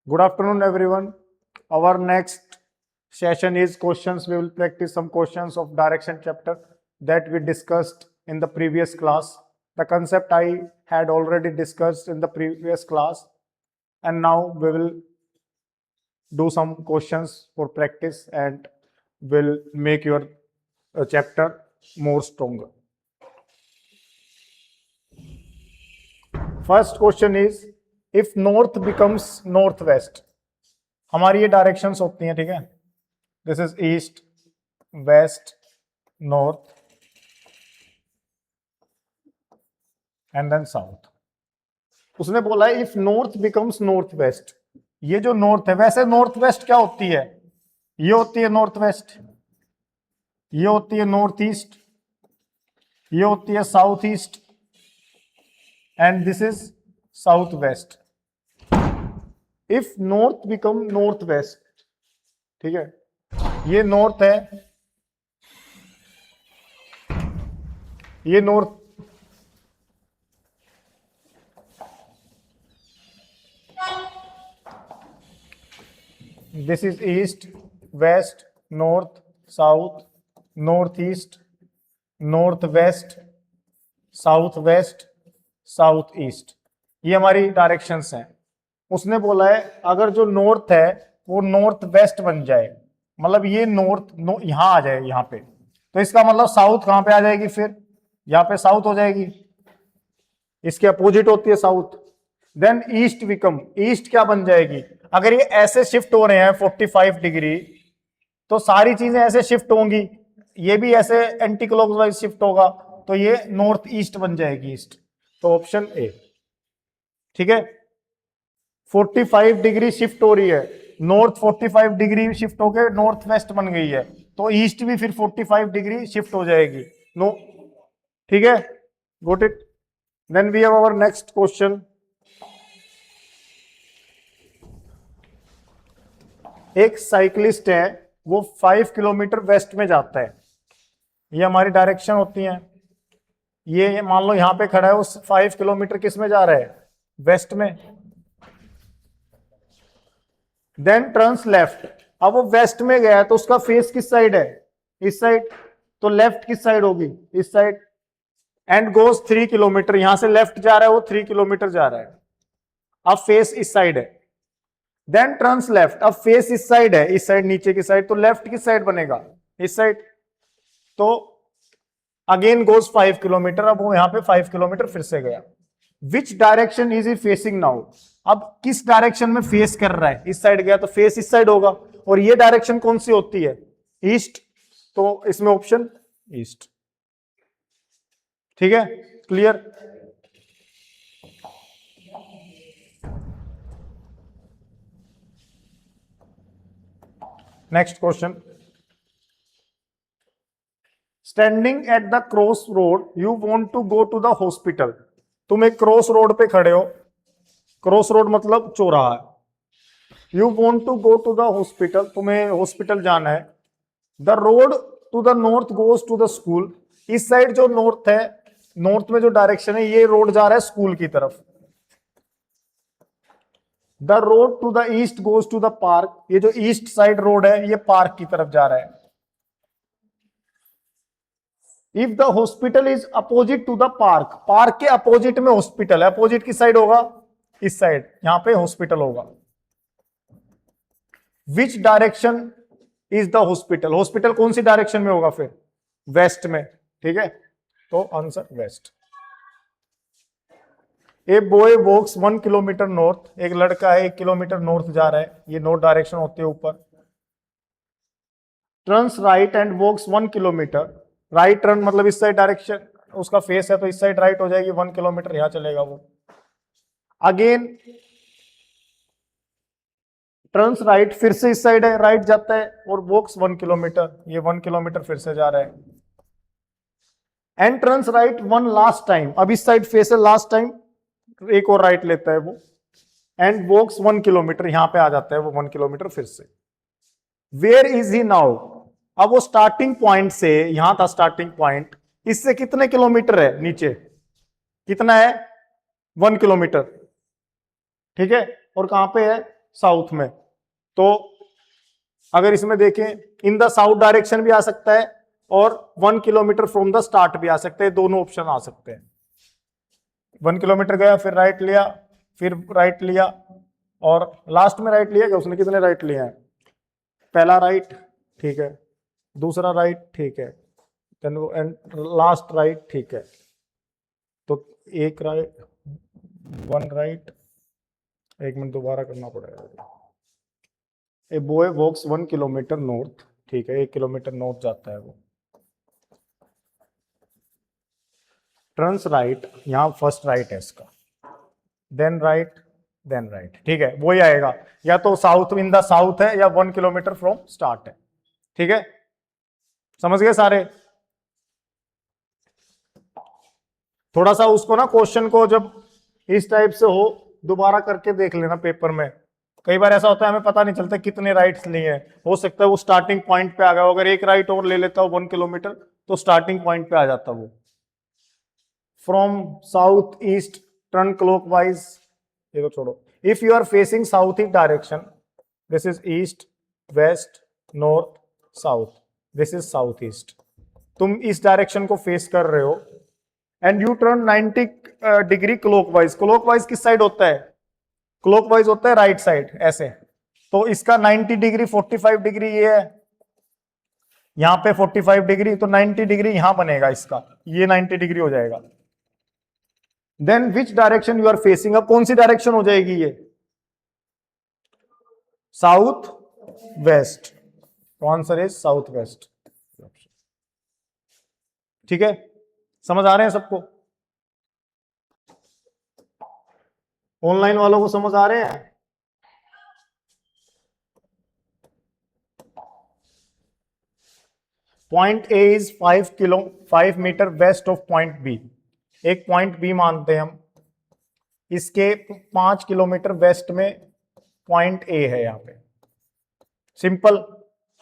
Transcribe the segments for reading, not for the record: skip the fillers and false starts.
Good afternoon, everyone. Our next session is questions. We will practice some questions of direction chapter that we discussed in the previous class. The concept I had already discussed in the previous class, and now we will do some questions for practice and will make your chapter more stronger. First question is, if north becomes northwest, हमारी ये directions होती हैं, ठीक है. This is east, west, north and then south. उसने बोला है if north becomes north west. ये जो नॉर्थ है, वैसे नॉर्थ वेस्ट क्या होती है? ये होती है नॉर्थ वेस्ट, ये होती है नॉर्थ ईस्ट, ये होती है south east and this is south west. If north become north west, ठीक है, ये नॉर्थ है, ये north, this is east, west, north, south, north east, north west, south west, south east. ये हमारी डायरेक्शंस हैं. उसने बोला है अगर जो नॉर्थ है वो नॉर्थ वेस्ट बन जाए, मतलब ये नॉर्थ यहां आ जाए यहां पे, तो इसका मतलब साउथ कहां पे आ जाएगी? फिर यहां पे साउथ हो जाएगी, इसके अपोजिट होती है south. Then east become, east क्या बन जाएगी? अगर ये ऐसे शिफ्ट हो रहे हैं 45 डिग्री, तो सारी चीजें ऐसे शिफ्ट होंगी, ये भी ऐसे एंटी क्लॉकवाइज शिफ्ट होगा, तो ये नॉर्थ ईस्ट बन जाएगी, ईस्ट. तो ऑप्शन ए, ठीक है. 45 डिग्री शिफ्ट हो रही है, नॉर्थ 45 डिग्री शिफ्ट होकर नॉर्थ वेस्ट बन गई है, तो ईस्ट भी फिर 45 डिग्री शिफ्ट हो जाएगी. नो, ठीक है, got it. Then we have our next question. एक साइकिलिस्ट है, वो 5 किलोमीटर वेस्ट में जाता है. ये हमारी डायरेक्शन होती है. ये मान लो यहां पे खड़ा है, उस 5 किलोमीटर किस में जा रहा है? वेस्ट में. Then turns left. अब वो वेस्ट में गया तो उसका फेस किस साइड है? इस साइड. तो लेफ्ट किस साइड होगी? इस साइड. एंड गोज 3 किलोमीटर, यहां से लेफ्ट जा रहा है वो 3 किलोमीटर जा रहा है. अब फेस इस साइड है. Then turns left. अब फेस इस साइड है, इस साइड नीचे की साइड, तो लेफ्ट किस साइड बनेगा? इस साइड. तो अगेन गोज 5 किलोमीटर. अब वो यहां पे 5 किलोमीटर फिर से गया. विच direction is he facing now? अब किस डायरेक्शन में फेस कर रहा है? इस साइड गया तो फेस इस साइड होगा, और ये डायरेक्शन कौन सी होती है? ईस्ट. तो इसमें ऑप्शन ईस्ट, ठीक है, clear. Next question. Standing at the cross road you want to go to the hospital. तुम एक क्रॉस रोड पे खड़े हो, क्रॉस रोड मतलब चौराहा है. You want to go to the hospital, तुम्हें हॉस्पिटल जाना है. The road to the north goes to the school. इस साइड जो नॉर्थ है, नॉर्थ में जो डायरेक्शन है, ये रोड जा रहा है स्कूल की तरफ. The road to the east goes to the park. ये जो ईस्ट साइड रोड है ये पार्क की तरफ जा रहा है. If the hospital is opposite to the park, park के अपोजिट में हॉस्पिटल है, अपोजिट किस साइड होगा? इस साइड. यहां पे हॉस्पिटल होगा. Which direction is the hospital? Hospital कौन सी डायरेक्शन में होगा? फिर वेस्ट में, ठीक है, तो answer west. A boy walks 1 kilometre north. एक लड़का है 1 किलोमीटर नॉर्थ जा रहा है, ये नॉर्थ डायरेक्शन होती है ऊपर. Turns right and walks 1 kilometre. Right turn मतलब इस साइड डायरेक्शन उसका फेस है, तो इस साइड राइट हो जाएगी, 1 किलोमीटर यहां चलेगा वो. अगेन टर्न्स राइट, फिर से इस साइड है, राइट जाता है और वॉक्स 1 किलोमीटर. ये 1 किलोमीटर फिर से जा रहा है. And turns right 1 last time. अब इस साइड फेस है, लास्ट टाइम एक और राइट लेता है वो. एंड वॉक्स 1 किलोमीटर, यहां पे आ जाता है वो 1 किलोमीटर फिर से. Where is he now? अब वो स्टार्टिंग पॉइंट से, यहां था स्टार्टिंग पॉइंट, इससे कितने किलोमीटर है नीचे? कितना है? 1 किलोमीटर, ठीक है. और कहां पे है? साउथ में। तो अगर इसमें देखें इन द साउथ डायरेक्शन भी आ सकता है और 1 किलोमीटर फ्रॉम द स्टार्ट भी आ सकते हैं, दोनों ऑप्शन आ सकते हैं। 1 किलोमीटर गया, फिर राइट लिया, फिर राइट लिया, और लास्ट में राइट लिया क्या उसने? कितने राइट लिए हैं? पहला राइट, ठीक है, दूसरा राइट, ठीक है, एंड लास्ट राइट, ठीक है। तो एक राइट, 1 राइट, 1 मिनट दोबारा करना पड़ेगा। A boy walks 1 kilometre north, ठीक है, 1 किलोमीटर नॉर्थ जाता है वो। टर्न्स राइट, यहां फर्स्ट राइट है इसका, देन राइट, देन राइट, ठीक है, वही आएगा। या तो साउथ इन द साउथ है या 1 किलोमीटर फ्रॉम स्टार्ट है, ठीक है, समझ गए सारे? थोड़ा सा उसको ना क्वेश्चन को जब इस टाइप से हो दोबारा करके देख लेना पेपर में। कई बार ऐसा होता है हमें पता नहीं चलता कितने राइट्स लिए हैं, हो सकता है वो स्टार्टिंग पॉइंट पे आ गया, अगर एक राइट और ले लेता हो 1 किलोमीटर तो स्टार्टिंग पॉइंट पे आ जाता वो। From south east turn clockwise, ये तो छोड़ो। If you are facing south east direction, this is east, west, north, south, this is south east. तुम इस डायरेक्शन को फेस कर रहे हो and you turn 90 degree clockwise. Clockwise किस साइड होता है? क्लॉकवाइज होता है राइट साइड, ऐसे। तो इसका 90 डिग्री 45 डिग्री ये है, यहां पे 45 डिग्री, तो 90 डिग्री यहां बनेगा इसका, ये 90 डिग्री हो जाएगा। Then which direction you are facing, अब कौन सी डायरेक्शन हो जाएगी ये? South west, answer is south west, ठीक है, समझ आ रहे हैं सबको? ऑनलाइन वालों को समझ आ रहे हैं? Point A is 5 metre west of point B. एक पॉइंट बी मानते हैं हम, इसके 5 किलोमीटर वेस्ट में पॉइंट ए है। यहां पे सिंपल,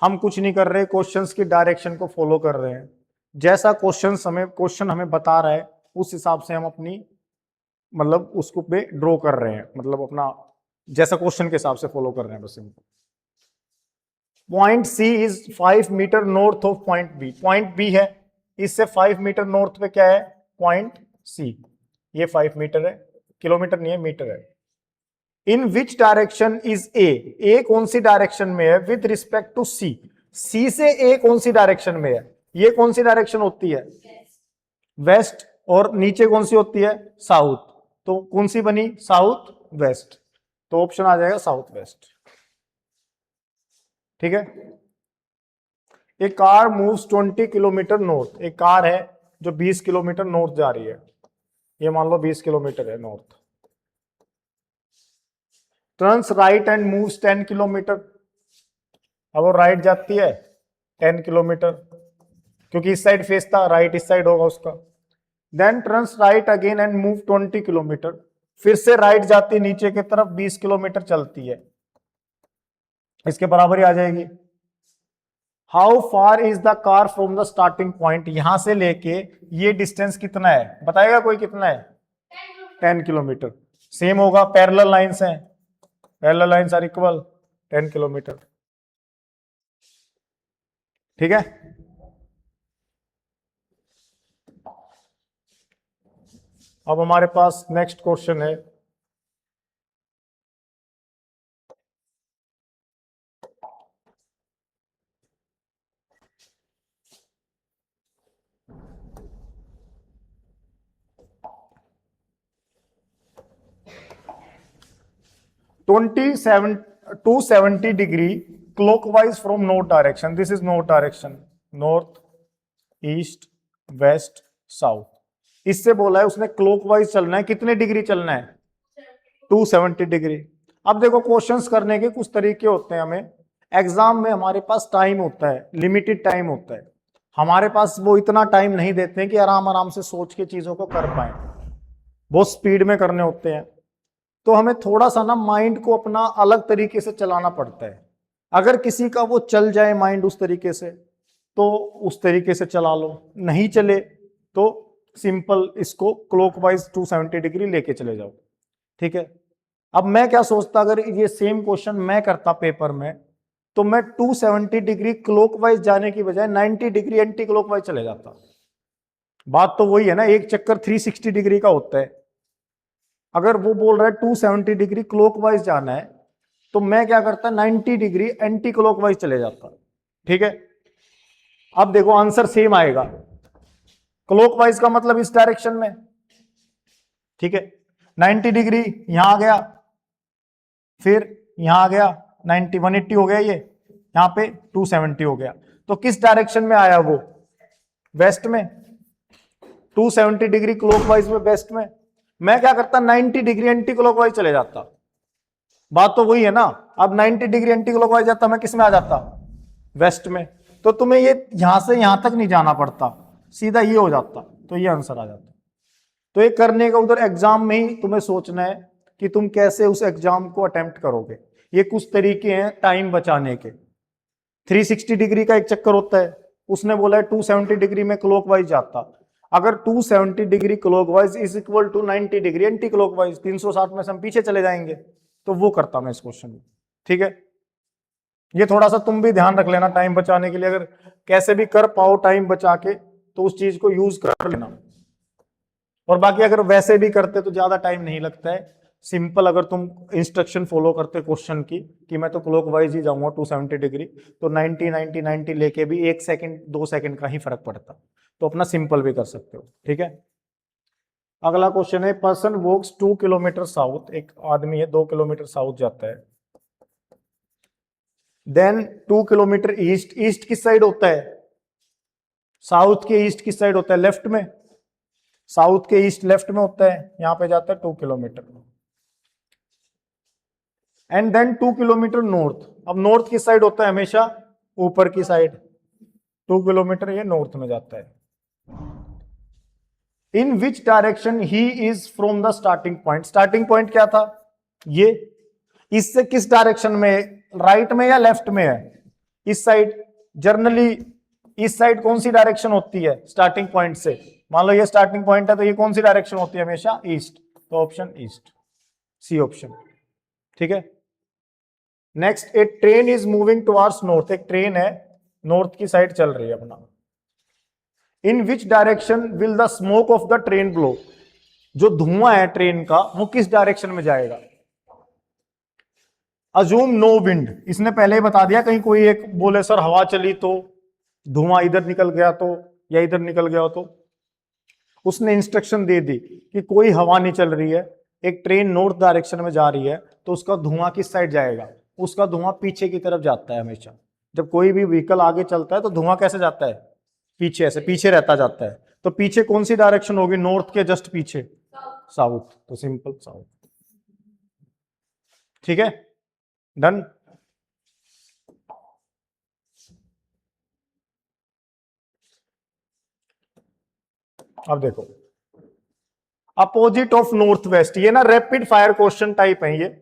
हम कुछ नहीं कर रहे, क्वेश्चंस की डायरेक्शन को फॉलो कर रहे हैं। जैसा क्वेश्चन हमें बता रहा है उस हिसाब से हम अपनी मतलब उसको पे ड्रॉ कर रहे हैं, मतलब अपना जैसा क्वेश्चन के हिसाब से फॉलो कर रहे हैं बस simple. Point C is 5 metre north of point B. Point B है, इससे 5 मीटर नॉर्थ पे क्या है? Point C. ये 5 मीटर है, किलोमीटर नहीं है, मीटर है। In which direction is a कौन सी डायरेक्शन में है विद रिस्पेक्ट टू सी? सी से ए कौन सी डायरेक्शन में है? ये कौन सी डायरेक्शन होती है? वेस्ट। और नीचे कौन सी होती है? साउथ। तो कौन सी बनी? South west. तो ऑप्शन आ जाएगा साउथ वेस्ट, ठीक है। एक कार मूव्स 20 किलोमीटर नॉर्थ, एक कार है जो 20 किलोमीटर नॉर्थ जा रही है, ये मान लो 20 किलोमीटर है north. Turns right and moves 10 kilometre, अब वो राइट जाती है 10 किलोमीटर, क्योंकि इस साइड फेस था, राइट इस साइड होगा उसका। Then turns right again and move 20 kilometre, फिर से राइट जाती नीचे की तरफ 20 किलोमीटर चलती है, इसके बराबर ही आ जाएगी। How far is the car from the starting point, यहां से लेके ये डिस्टेंस कितना है बताएगा कोई? कितना है? 10 किलोमीटर। सेम होगा, पैरेलल लाइंस हैं, parallel lines are equal 10 kilometre, ठीक है। अब हमारे पास नेक्स्ट क्वेश्चन है, $27 270 degree clockwise from north direction, this is north direction, north, east, west, south. इससे बोला है उसने क्लॉकवाइज चलना है, कितने डिग्री चलना है? 270 डिग्री। अब देखो क्वेश्चंस करने के कुछ तरीके होते हैं, हमें एग्जाम में हमारे पास टाइम होता है, लिमिटेड टाइम होता है, हमारे पास वो इतना टाइम नहीं देते हैं कि आराम आराम से सोच के चीजों को कर पाए, बहुत स्पीड में करने होते हैं। तो हमें थोड़ा सा ना माइंड को अपना अलग तरीके से चलाना पड़ता है। अगर किसी का वो चल जाए माइंड उस तरीके से तो उस तरीके से चला लो, नहीं चले तो सिंपल इसको क्लॉकवाइज 270 डिग्री लेके चले जाओ, ठीक है। अब मैं क्या सोचता, अगर ये सेम क्वेश्चन मैं करता पेपर में, तो मैं 270 डिग्री क्लॉकवाइज जाने की बजाय 90 डिग्री एंटी क्लॉकवाइज चले जाता। बात तो वही है ना, एक चक्कर 360 डिग्री का होता है। अगर वो बोल रहा है 270 डिग्री क्लॉकवाइज जाना है, तो मैं क्या करता, 90 डिग्री एंटी क्लॉकवाइज चले जाता। ठीक है, अब देखो आंसर सेम आएगा। क्लॉकवाइज का मतलब इस डायरेक्शन में, ठीक है। 90 डिग्री यहां आ गया, फिर यहां आ गया, 90 180 हो गया, ये यहां पे 270 हो गया। तो किस डायरेक्शन में आया वो? वेस्ट में। 270 डिग्री क्लॉकवाइज में वेस्ट में। मैं क्या करता, 90 डिग्री एंटी क्लॉकवाइज चले जाता। बात तो वही है ना। अब 90 डिग्री एंटी क्लॉकवाइज जाता, मैं किस में आ जाता? वेस्ट में। तो तुम्हें ये यहां से यहां तक नहीं जाना पड़ता, सीधा ये हो जाता, तो ये आंसर आ जाता। तो ये करने का उधर एग्जाम में ही तुम्हें सोचना है कि तुम कैसे उस एग्जाम को अटेम्प्ट करोगे। ये कुछ तरीके हैं टाइम बचाने के। 360 डिग्री का एक चक्कर होता है, उसने बोला है 270 डिग्री में क्लॉकवाइज जाता। अगर 270 degree clockwise is equal to 90 degree anti clockwise, 360 में से हम पीछे चले जाएंगे, तो वो करता मैं इस क्वेश्चन में। ठीक है, ये थोड़ा सा तुम भी ध्यान रख लेना टाइम बचाने के लिए। अगर कैसे भी कर पाओ टाइम बचा के, तो उस चीज को यूज कर लेना। और बाकी अगर वैसे भी करते तो ज्यादा टाइम नहीं लगता है। सिंपल, अगर तुम इंस्ट्रक्शन फॉलो करते क्वेश्चन की कि मैं तो क्लॉकवाइज ही जाऊंगा 270 डिग्री, तो 90 90 90 लेके भी 1 सेकंड 2 सेकंड का ही फर्क पड़ता। तो अपना सिंपल भी कर सकते हो। ठीक है, अगला क्वेश्चन है, पर्सन वॉक्स 2 किलोमीटर साउथ। एक आदमी है 2 किलोमीटर साउथ जाता है। Then 2 kilometre east. ईस्ट किस साइड होता है? साउथ के ईस्ट किस साइड होता है? लेफ्ट में। साउथ के ईस्ट लेफ्ट में होता है, यहां पे जाता है 2 kilometre. And then 2 kilometre north. अब नॉर्थ किस साइड होता है? हमेशा ऊपर की साइड। 2 किलोमीटर ये नॉर्थ में जाता है। In which direction he is from the starting point. Starting point क्या था? ये। इससे किस डायरेक्शन में, राइट में या लेफ्ट में है? इस साइड। जनरली इस साइड कौन सी डायरेक्शन होती है स्टार्टिंग पॉइंट से? मान लो ये स्टार्टिंग पॉइंट है, तो ये कौन सी डायरेक्शन होती है? हमेशा ईस्ट। तो ऑप्शन ईस्ट, सी ऑप्शन। ठीक है, next, a train is moving towards north. एक ट्रेन है, नॉर्थ की साइड चल रही है अपना। In which direction will the smoke of the train blow. जो धुआं है ट्रेन का, वो किस डायरेक्शन में जाएगा? Assume no wind. इसने पहले ही बता दिया, कहीं कोई एक बोले सर हवा चली तो धुआं इधर निकल गया तो, या इधर निकल गया तो। उसने इंस्ट्रक्शन दे दी कि कोई हवा नहीं चल रही है, एक ट्रेन नॉर्थ डायरेक्शन में जा रही है, तो उसका धुआं किस साइड जाएगा? उसका धुआं पीछे की तरफ जाता है हमेशा। जब कोई भी व्हीकल आगे चलता है तो धुआं कैसे जाता है? पीछे, ऐसे पीछे रहता जाता है। तो पीछे कौन सी डायरेक्शन होगी? नॉर्थ के जस्ट पीछे, साउथ। तो सिंपल साउथ। ठीक है, डन। अब देखो, अपोजिट ऑफ नॉर्थ वेस्ट। ये ना रैपिड फायर क्वेश्चन टाइप है, ये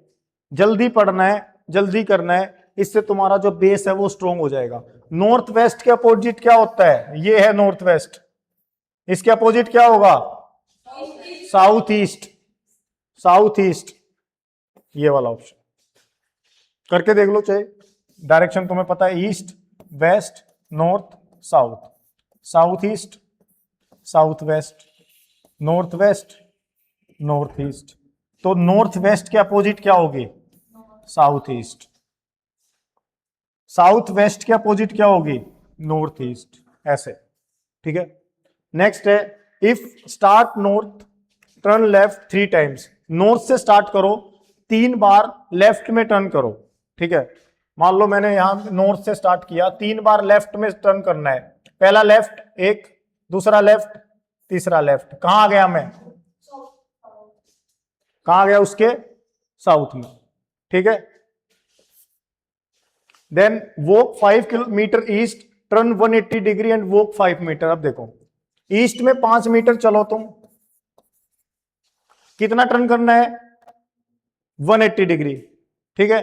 जल्दी पढ़ना है, जल्दी करना है, इससे तुम्हारा जो बेस है वो स्ट्रोंग हो जाएगा। नॉर्थ वेस्ट के अपोजिट क्या होता है? ये है नॉर्थ वेस्ट। इसके अपोजिट क्या होगा? South east. साउथ ईस्ट, ये वाला ऑप्शन करके देख लो। चाहे डायरेक्शन तुम्हें पता है, east west north south, south east south west, north west north east. तो नॉर्थ वेस्ट के अपोजिट क्या होगी? South east. साउथ वेस्ट के अपोजिट क्या होगी? North east. ऐसे, ठीक है। नेक्स्ट है, if start north turn left 3 times. North से स्टार्ट करो, 3 बार लेफ्ट में टर्न करो। ठीक है, मान लो मैंने यहां नॉर्थ से स्टार्ट किया, 3 बार लेफ्ट में टर्न करना है। पहला लेफ्ट एक, दूसरा लेफ्ट, तीसरा लेफ्ट। कहां आ गया मैं? कहां गया? उसके साउथ में। ठीक है, then walk 5 kilometre east, turn 180 degree and walk 5 metre. अब देखो, ईस्ट में 5 मीटर चलो तुम, कितना टर्न करना है? 180 डिग्री। ठीक है,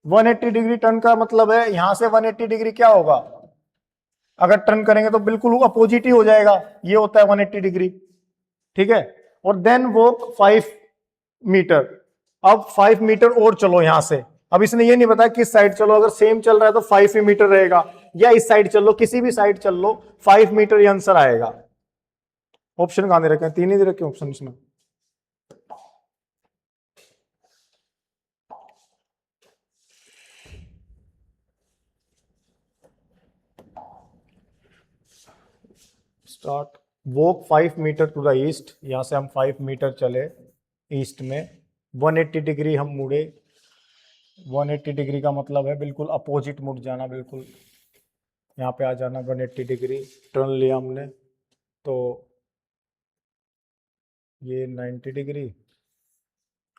180 डिग्री टर्न का मतलब है यहां से 180 डिग्री क्या होगा? अगर टर्न करेंगे तो बिल्कुल अपोजिट ही हो जाएगा, ये होता है 180 डिग्री। ठीक है, और देन वॉक 5 मीटर। अब 5 मीटर और चलो यहां से। अब इसने ये नहीं बताया किस साइड चलो, अगर सेम चल रहा है तो 5 ही मीटर रहेगा, या इस साइड चल लो, किसी भी साइड चल लो 5 मीटर ये आंसर आएगा। ऑप्शन कहां दे रखे हैं? 3 ही दे रखे ऑप्शन इसमें। Start. Walk 5 metre to the east, यहां से हम 5 मीटर चले ईस्ट में, 180 डिग्री हम मुड़े। 180 डिग्री का मतलब है बिल्कुल अपोजिट मुड़ जाना, बिल्कुल यहाँ पे आ जाना। 180 डिग्री टर्न लिया हमने, तो ये 90 डिग्री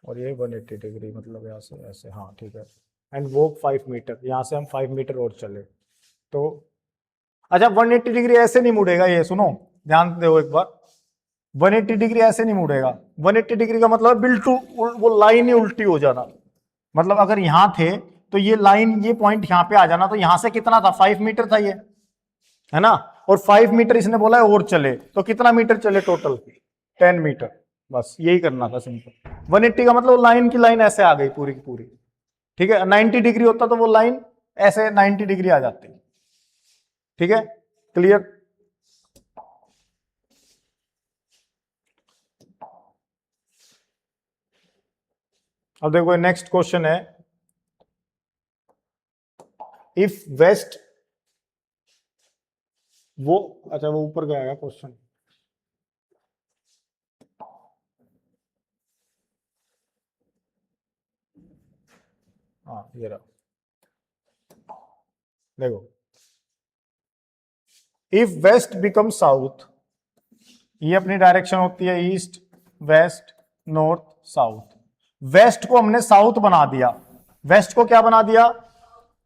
और ये 180 डिग्री, मतलब यहाँ से ऐसे, हाँ ठीक है। एंड वॉक 5 मीटर, यहाँ से हम 5 मीटर और चले तो अच्छा 180 डिग्री ऐसे नहीं मुड़ेगा ये, सुनो ध्यान दो एक बार। 180 डिग्री ऐसे नहीं मुड़ेगा। 180 डिग्री का मतलब बिल्कुल वो लाइन ही उल्टी हो जाना। मतलब अगर यहां थे तो ये लाइन, ये पॉइंट यहां पे आ जाना, तो यहां से कितना था? 5 मीटर था ये, है ना। और 5 मीटर इसने बोला है और चले, तो कितना मीटर चले टोटल? 10 मीटर। बस यही करना था सिंपल। 180 का मतलब लाइन की लाइन ऐसे आ गई पूरी की पूरी, ठीक है। 90 डिग्री होता तो वो लाइन ऐसे 90 डिग्री आ जाती, ठीक है। क्लियर? अब देखो नेक्स्ट क्वेश्चन है, इफ वेस्ट, वो अच्छा वो ऊपर गया है क्वेश्चन। हाँ ये रहा, देखो इफ वेस्ट बिकम साउथ, ये अपनी डायरेक्शन होती है east west north south. West को हमने साउथ बना दिया, वेस्ट को क्या बना दिया?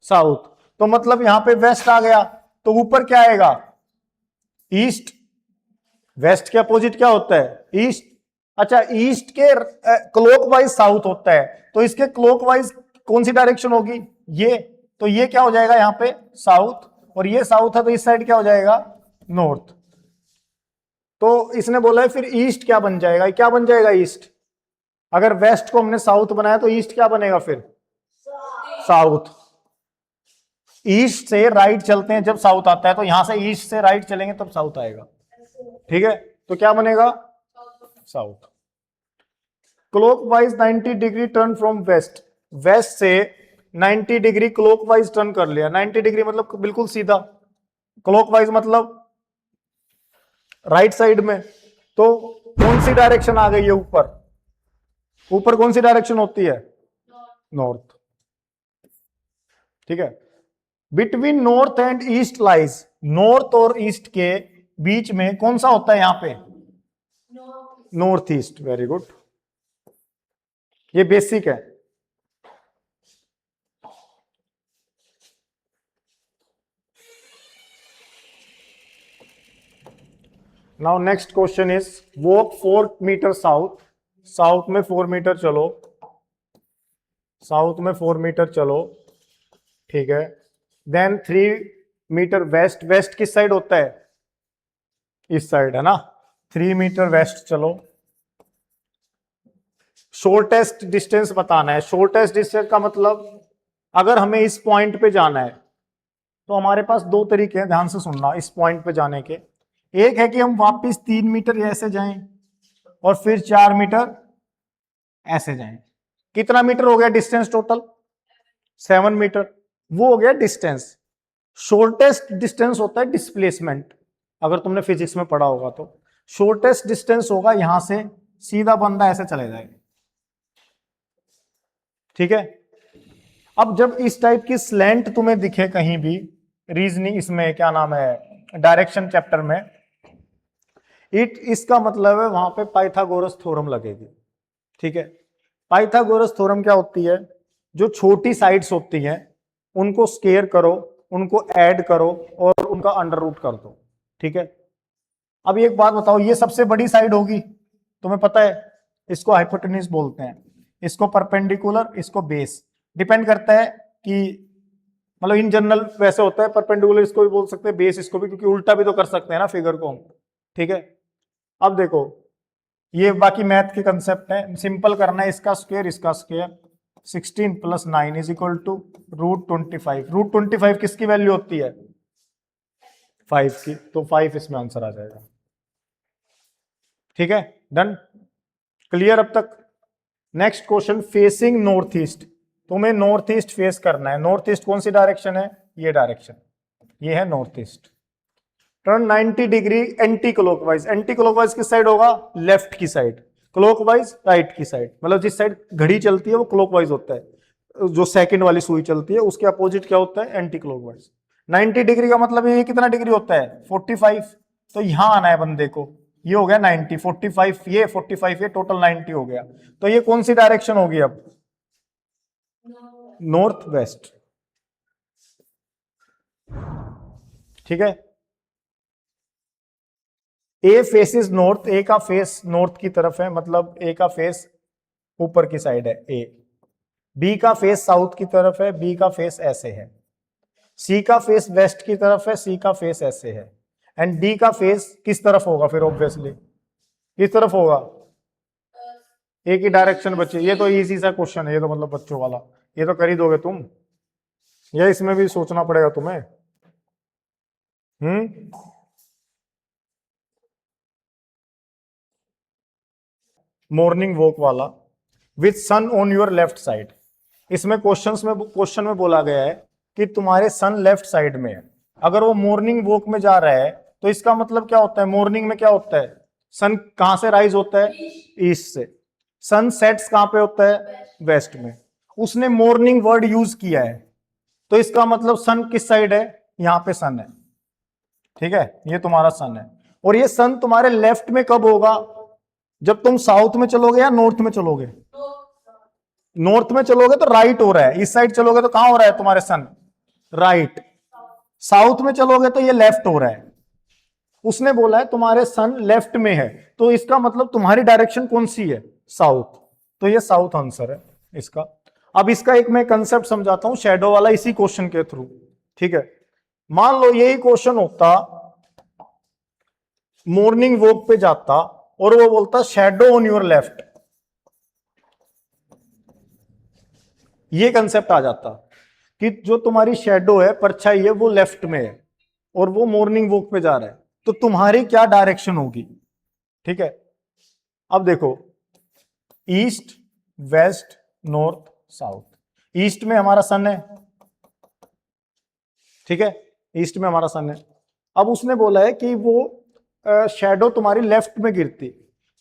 साउथ। तो मतलब यहां पे वेस्ट आ गया, तो ऊपर क्या आएगा? ईस्ट। वेस्ट के अपोजिट क्या होता है? ईस्ट। अच्छा ईस्ट के क्लॉकवाइज साउथ होता है, तो इसके क्लॉकवाइज कौन सी डायरेक्शन होगी? ये। तो ये क्या हो जाएगा यहां पे? साउथ। और ये साउथ है तो इस साइड क्या हो जाएगा? नॉर्थ। तो इसने बोला है फिर ईस्ट क्या बन जाएगा? क्या बन जाएगा ईस्ट? अगर वेस्ट को हमने साउथ बनाया तो ईस्ट क्या बनेगा फिर? साउथ। ईस्ट से राइट चलते हैं जब साउथ आता है, तो यहां से ईस्ट से राइट चलेंगे तब साउथ आएगा, ठीक है। तो क्या बनेगा? South. Clockwise 90 degree turn from west, west से 90 डिग्री क्लॉकवाइज टर्न कर लिया। 90 डिग्री मतलब बिल्कुल सीधा, क्लॉकवाइज मतलब राइट साइड में। तो कौन सी डायरेक्शन आ गई है ऊपर? ऊपर कौन सी डायरेक्शन होती है? नॉर्थ, ठीक है। Between north and east lies, north और ईस्ट के बीच में कौन सा होता है यहां पे? North east. वेरी गुड, ये बेसिक है। Now next question is walk 4 metre south, south में 4 मीटर चलो, साउथ में 4 मीटर चलो, ठीक है। देन 3 मीटर वेस्ट, वेस्ट किस साइड होता है? इस साइड, है ना। 3 मीटर वेस्ट चलो। शॉर्टेस्ट डिस्टेंस बताना है। शॉर्टेस्ट डिस्टेंस का मतलब अगर हमें इस पॉइंट पे जाना है तो हमारे पास दो तरीके हैं, ध्यान से सुनना। इस पॉइंट पे जाने के, एक है कि हम वापस 3 मीटर ऐसे जाएं और फिर 4 मीटर ऐसे जाएं। कितना मीटर हो गया डिस्टेंस टोटल? 7 मीटर। वो हो गया डिस्टेंस। शॉर्टेस्ट डिस्टेंस होता है डिस्प्लेसमेंट, अगर तुमने फिजिक्स में पढ़ा होगा तो। शॉर्टेस्ट डिस्टेंस होगा यहां से सीधा बंदा ऐसे चले जाएगा, ठीक है। अब जब इस टाइप की स्लैंट तुम्हें दिखे कहीं भी, रीजनिंग इसमें क्या नाम है, डायरेक्शन चैप्टर में, इसका मतलब है वहां पे पाइथागोरस थ्योरम लगेगी, ठीक है। पाइथागोरस थ्योरम क्या होती है? जो छोटी साइड्स होती हैं उनको स्केयर करो, उनको ऐड करो और उनका अंडर रूट कर दो, ठीक है। अब एक बात बताओ, ये सबसे बड़ी साइड होगी, तुम्हें पता है, इसको हाइपोटेन्यूज बोलते हैं, इसको परपेंडिकुलर, इसको बेस। डिपेंड करता है कि मतलब इन जनरल वैसे होता है, परपेंडिकुलर इसको भी बोल सकते हैं, बेस इसको भी, क्योंकि उल्टा भी तो कर सकते हैं ना फिगर को हम, ठीक है। अब देखो ये बाकी मैथ के कंसेप्ट है, सिंपल करना है, इसका स्क्वायर इसका स्क्वायर, 16 + 9 = √25। √25 किसकी वैल्यू होती है? 5 की, तो 5 इसमें आंसर आ जाएगा। ठीक है, डन, क्लियर अब तक। Next question, facing north east. तुम्हें नॉर्थ ईस्ट फेस करना है। नॉर्थ ईस्ट कौन सी डायरेक्शन है? ये डायरेक्शन, ये है north east. Turn 90 degree anti clockwise. Anti clockwise किस साइड होगा? लेफ्ट की साइड। क्लॉकवाइज राइट की साइड, मतलब जिस साइड घड़ी चलती है वो क्लॉकवाइज होता है, जो सेकंड वाली सुई चलती है उसके अपोजिट क्या होता है? Anti clockwise. 90 डिग्री का मतलब ये कितना डिग्री होता है? 45। तो यहां आना है बंदे को, ये हो गया 90, 45 ये, 45 ये, टोटल 90 हो गया। तो ये कौन सी डायरेक्शन होगी अब? North west. ठीक है, ए फेसिस नॉर्थ, ए का फेस नॉर्थ की तरफ है, मतलब ए का फेस ऊपर की साइड है ए। बी का फेस साउथ की तरफ है, बी का फेस ऐसे है। सी का फेस वेस्ट की तरफ है, सी का फेस ऐसे है। एंड डी का फेस किस तरफ होगा फिर? ऑब्वियसली किस तरफ होगा? ए की डायरेक्शन बच्चे, ये तो इजी सा क्वेश्चन है, ये तो मतलब बच्चों वाला, ये तो कर ही दोगे तुम, या इसमें भी सोचना पड़ेगा तुम्हें? मॉर्निंग वॉक वाला, with sun on your left side. इसमें क्वेश्चन में बोला गया है कि तुम्हारे सन लेफ्ट साइड में है। अगर वो मॉर्निंग वॉक में जा रहा है तो इसका मतलब क्या होता है? मॉर्निंग में क्या होता है? सन कहां से राइज होता है? ईस्ट से। सन सेट्स कहां पे होता है? वेस्ट में। उसने मॉर्निंग वर्ड यूज किया है, तो इसका मतलब सन किस साइड है? यहां पे सन है। ठीक है, ये तुम्हारा सन है, और ये सन तुम्हारे लेफ्ट में कब होगा? जब तुम साउथ में चलोगे या नॉर्थ में चलोगे? नॉर्थ में चलोगे तो राइट हो रहा है, इस साइड चलोगे तो कहां हो रहा है तुम्हारे सन? राइट। साउथ में चलोगे तो ये लेफ्ट हो रहा है। उसने बोला है तुम्हारे सन लेफ्ट में है, तो इसका मतलब तुम्हारी डायरेक्शन कौन सी है? साउथ। तो ये साउथ आंसर है इसका। अब इसका एक मैं कंसेप्ट समझाता हूं शैडो वाला, इसी क्वेश्चन के थ्रू। ठीक है, मान लो यही क्वेश्चन होता, मॉर्निंग वॉक पे जाता और वो बोलता शैडो ऑन योर लेफ्ट, ये कंसेप्ट आ जाता कि जो तुम्हारी शेडो है, परछाई है, वो लेफ्ट में है और वो मॉर्निंग वॉक पे जा रहा है, तो तुम्हारी क्या डायरेक्शन होगी? ठीक है, अब देखो, east west north south. East में हमारा सन है, ठीक है, ईस्ट में हमारा सन है। अब उसने बोला है कि वो शेडो तुम्हारी लेफ्ट में गिरती।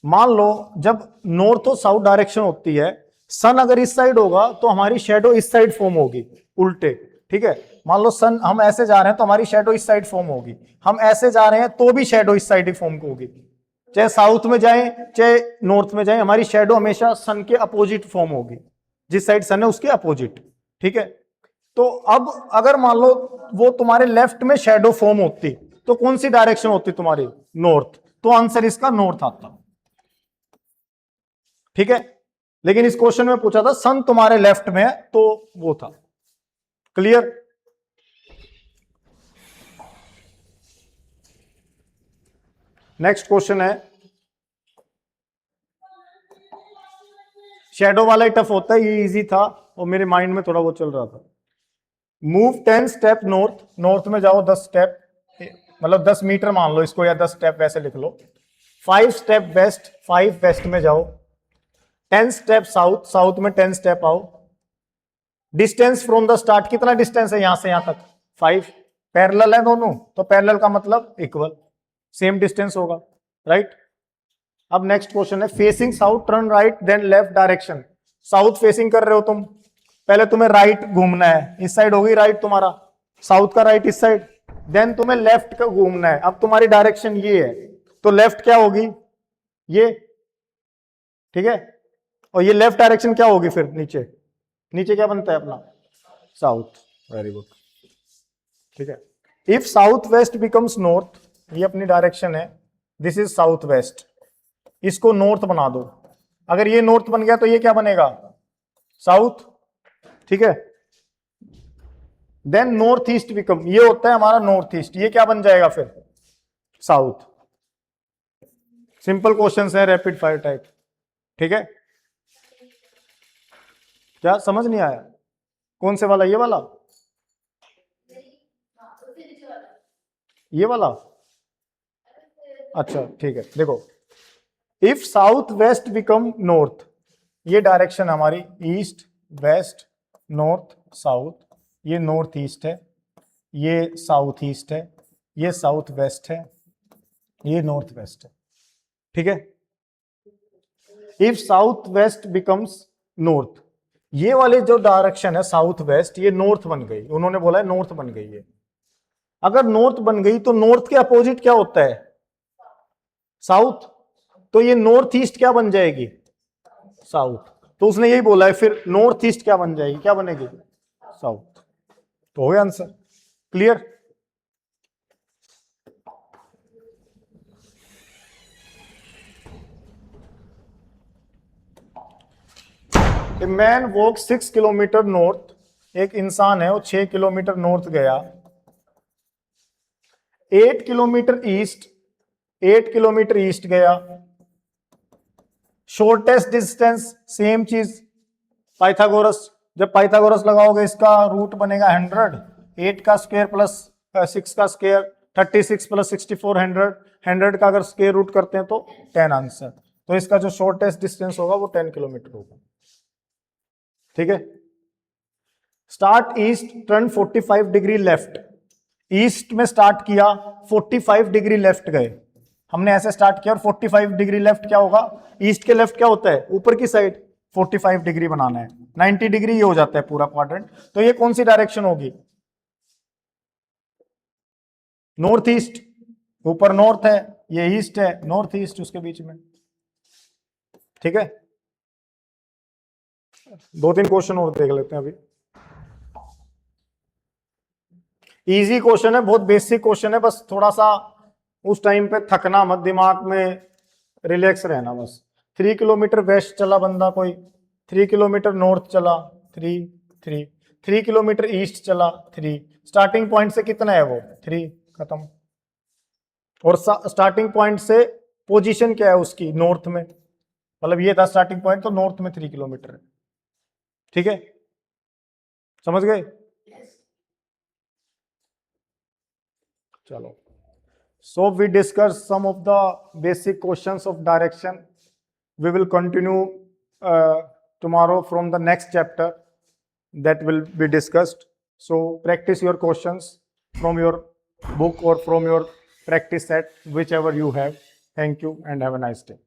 मान लो जब नॉर्थ और साउथ डायरेक्शन होती है, सन अगर इस साइड होगा तो हमारी शेडो इस साइड फॉर्म होगी, उल्टे। ठीक है, मान लो सन, हम ऐसे जा रहे हैं तो हमारी शेडो इस साइड फॉर्म होगी, हम ऐसे जा रहे हैं तो भी शेडो इस साइड ही फॉर्म होगी। चाहे साउथ में जाए चाहे नॉर्थ में जाए, हमारी शेडो हमेशा सन के अपोजिट फॉर्म होगी, जिस साइड सन है उसके अपोजिट। ठीक है, तो अब अगर मान लो वो तुम्हारे लेफ्ट में शेडो फॉर्म होती तो कौन सी डायरेक्शन होती तुम्हारी? नॉर्थ। तो आंसर इसका नॉर्थ आता। ठीक है, लेकिन इस क्वेश्चन में पूछा था सन तुम्हारे लेफ्ट में है, तो वो था। क्लियर? नेक्स्ट क्वेश्चन है, शेडो वाला ही टफ होता है, ये इजी था और मेरे माइंड में थोड़ा वो चल रहा था। मूव 10 स्टेप नॉर्थ, नॉर्थ में जाओ 10 स्टेप, मतलब 10 मीटर मान लो इसको, या 10 स्टेप वैसे लिख लो। 5 स्टेप वेस्ट, 5 वेस्ट में जाओ। 10 स्टेप साउथ, साउथ में 10 स्टेप आओ। डिस्टेंस फ्रॉम द स्टार्ट, कितना डिस्टेंस है यहां से यहां तक? 5। पैरेलल है दोनों, तो पैरेलल का मतलब इक्वल, सेम डिस्टेंस होगा, राइट। अब नेक्स्ट क्वेश्चन है, facing south turn right then left direction. South facing कर रहे हो तुम, पहले तुम्हें राइट घूमना है, इस साइड होगी राइट तुम्हारा, साउथ का राइट इस साइड, देन तुम्हें लेफ्ट का घूमना है। अब तुम्हारी डायरेक्शन ये है, तो लेफ्ट क्या होगी? ये। ठीक है, और ये लेफ्ट डायरेक्शन क्या होगी फिर? नीचे, नीचे क्या बनता है अपना? साउथ। Very good. ठीक है, if south west becomes north, ये अपनी डायरेक्शन है, दिस इज साउथ वेस्ट, इसको नॉर्थ बना दो। अगर ये नॉर्थ बन गया तो ये क्या बनेगा? साउथ। ठीक है, देन नॉर्थ ईस्ट बिकम, ये होता है हमारा नॉर्थ ईस्ट, ये क्या बन जाएगा फिर? साउथ। सिंपल क्वेश्चन है, रैपिड फायर टाइप। ठीक है, क्या समझ नहीं आया? कौन से वाला? ये वाला, ये वाला? अच्छा ठीक है, देखो, if south west become north, ये डायरेक्शन हमारी ईस्ट वेस्ट नॉर्थ साउथ, ये नॉर्थ ईस्ट है, ये साउथ ईस्ट है, ये साउथ वेस्ट है, ये नॉर्थ वेस्ट है। ठीक है, if south west becomes north, ये वाले जो डायरेक्शन है साउथ वेस्ट, ये नॉर्थ बन गई, उन्होंने बोला है नॉर्थ बन गई है। अगर नॉर्थ बन गई तो नॉर्थ के अपोजिट क्या होता है? साउथ। तो ये नॉर्थ ईस्ट क्या बन जाएगी? साउथ। तो उसने यही बोला है, फिर नॉर्थ ईस्ट क्या बन जाएगी? क्या बनेगी? साउथ। तो हो गया answer. Clear? A man walk 6 kilometre north, एक इंसान है वो 6 किलोमीटर नॉर्थ गया, 8 किलोमीटर ईस्ट, 8 किलोमीटर ईस्ट गया, शॉर्टेस्ट डिस्टेंस सेम चीज, पाइथागोरस, जब पाइथागोरस लगाओगे इसका रूट बनेगा 100, 8 का स्क्वायर प्लस 6 का स्क्वायर 36 प्लस 64 100, 100 का अगर स्क्वायर रूट करते हैं तो 10 आंसर। तो इसका जो शॉर्टेस्ट डिस्टेंस होगा वो 10 किलोमीटर होगा। ठीक है, start east, turn 45 degree left, east में स्टार्ट किया, 45 डिग्री लेफ्ट गए, हमने ऐसे स्टार्ट किया और 45 डिग्री लेफ्ट क्या होगा? ईस्ट के लेफ्ट क्या होता है? ऊपर की साइड 45 डिग्री बनाना है, 90 डिग्री ये हो जाता है पूरा क्वाड्रेंट। तो ये कौन सी डायरेक्शन होगी? नॉर्थ ईस्ट, ऊपर नॉर्थ है, ये ईस्ट है, नॉर्थ ईस्ट उसके बीच में। ठीक है, 2-3 क्वेश्चन और देख लेते हैं अभी। इजी क्वेश्चन है, बहुत बेसिक क्वेश्चन है, बस थोड़ा सा उस टाइम पे थकना मत, दिमाग में रिलैक्स रहना बस। 3 किलोमीटर वेस्ट चला बंदा कोई, 3 किलोमीटर नॉर्थ चला 3 किलोमीटर ईस्ट चला 3, स्टार्टिंग पॉइंट से कितना है वो? 3, खत्म। और स्टार्टिंग पॉइंट से पोजीशन क्या है उसकी? नॉर्थ में, मतलब ये था स्टार्टिंग पॉइंट, तो नॉर्थ में 3 किलोमीटर है। ठीक है, समझ गए? चलो, so we discussed some of the basic questions of direction. We will continue tomorrow from the next chapter that will be discussed. So practice your questions from your book or from your practice set, whichever you have. Thank you and have a nice day.